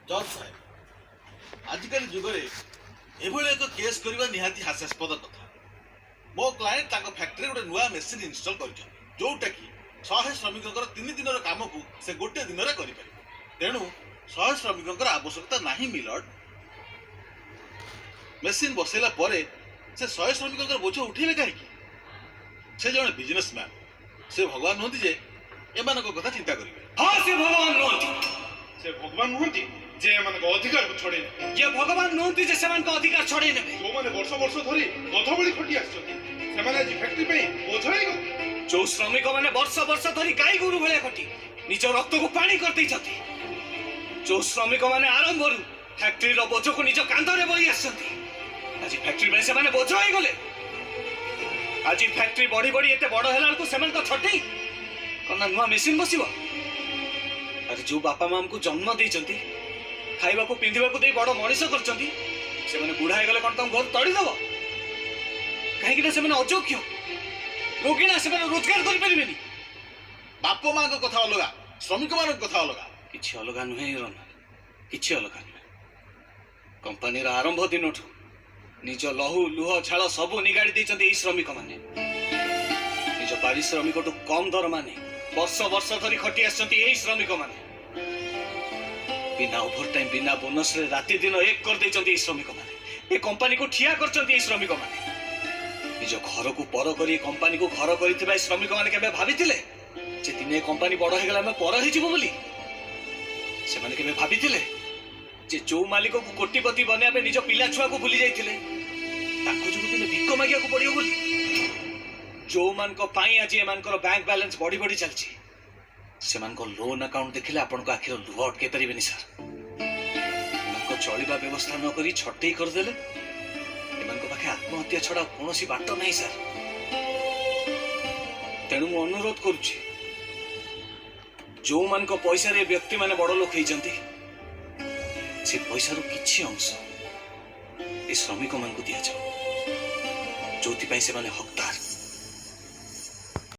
जज साहेब आजिकल जुगरे एभଳି ଏକ କେସ୍ କରିବା ନିହାତି ହାସ୍ୟାସ୍ପଦ କଥା। ମୋ କ୍ଲାଏଣ୍ଟ ତାଙ୍କ ଫ୍ୟାକ୍ଟ୍ରିରେ ଗୋଟେ ନୂଆ ମେସିନ୍ ଇନଷ୍ଟଲ କରିଛନ୍ତି ଯୋଉଟା କି 100 ଶ୍ରମିକଙ୍କର 3 ଦିନର କାମକୁ ସେ ଗୋଟେ ଦିନରେ କରିପାରିବେ। ତେଣୁ 100 ଶ୍ରମିକଙ୍କର ଆବଶ୍ୟକତା ନାହିଁ ମିଲର୍ଡ। ମେସିନ୍ ବସେଇଲା ପରେ ସେ 100 ଶ୍ରମିକଙ୍କର ବୋଝ ଉଠେଇବେ କାହିଁକି? ସେ ଜଣେ ବିଜନେସମ୍ୟାନ, ସେ ଭଗବାନ ନୁହନ୍ତି ଯେ ଏମାନଙ୍କ କଥା ଚିନ୍ତା କରିବେ। हाँ से भगवान नुहति से भगवान नुहति जे एमानक अधिकार को छड़े ये भगवान नुहति जे सेमान को अधिकार छड़े नेबे जो माने वर्ष वर्ष धरी गधबळी खटी आछथि सेमाने आज फैक्ट्री पे बोझाई गो जो श्रमिक माने वर्ष वर्ष धरी गाई गोरु भले खटी निज रक्त को पानी कर दै छथि। जो श्रमिक माने आरंभरु फैक्ट्री रो बोझ को निज कांधरे बई आछथि आज फैक्ट्री में सेमाने बोझ होई गले। आज फैक्ट्री बड़ी बड़ी एते बड़ हेलान को सेमान को छटई कना नुआ मशीन बसिबो। अरे जो बापा माम को जन्म देइचंती खाइबा को पिंधिबा को दे बड़ मनीष करचंती से माने बुढ़ा हे गले कोन तम घर तड़ी दबो काहे कि से माने अयोग्य रोगी ना से माने रोजगार करि परिबेनी। बाप माँ को कथा अलगा, श्रमिक मान कथा अलगा। किछि अलगा नुहे रन किछि अलगा नुहे। कंपनी रा आरंभ दिनठु निज लहु लुह झाल सब निगाड़ी देइचंती एई श्रमिक माने निज पारिश्रमिक टु कम दर माने वर्ष वर्ष धरी खटी आछंती एई श्रमिक माने बिना ओभर टाइम बिना बोनस रे राति दिन एक कर देइचंती एई श्रमिक माने ए कंपनी को ठिया करचंती एई श्रमिक माने निज घर को पर करी कंपनी को घर करितबा श्रमिक माने केबे भाबितिले जे दिने कंपनी बड़ हे गला हम पर हे जिवो बोली से माने केबे भाबितिले जे जो मालिक को कोटिपति बने आबे निज पिला छुआ को भूली जाइतिले ताको जो दिन भिक मागिया को पड़ियो बोली जो मान को पाई आज एमान को बैंक बैलेंस बड़ी बड़ी चलची से मान को लोन अकाउंट देखिले आपन को आखिर लुह अटके परिबेनी सर। एमान को चलिबा व्यवस्था न करी छटई कर देले एमान को पाखे आत्महत्या छड़ा कोनोसी बाट नहीं सर। तेणु मु अनुरोध करूची जो मान को पैसा रे व्यक्ति माने बड़ लोक हेइचंती से पैसा रो किछि अंश ए श्रमिक मान को दिया जाओ जोथि पई से माने हकदार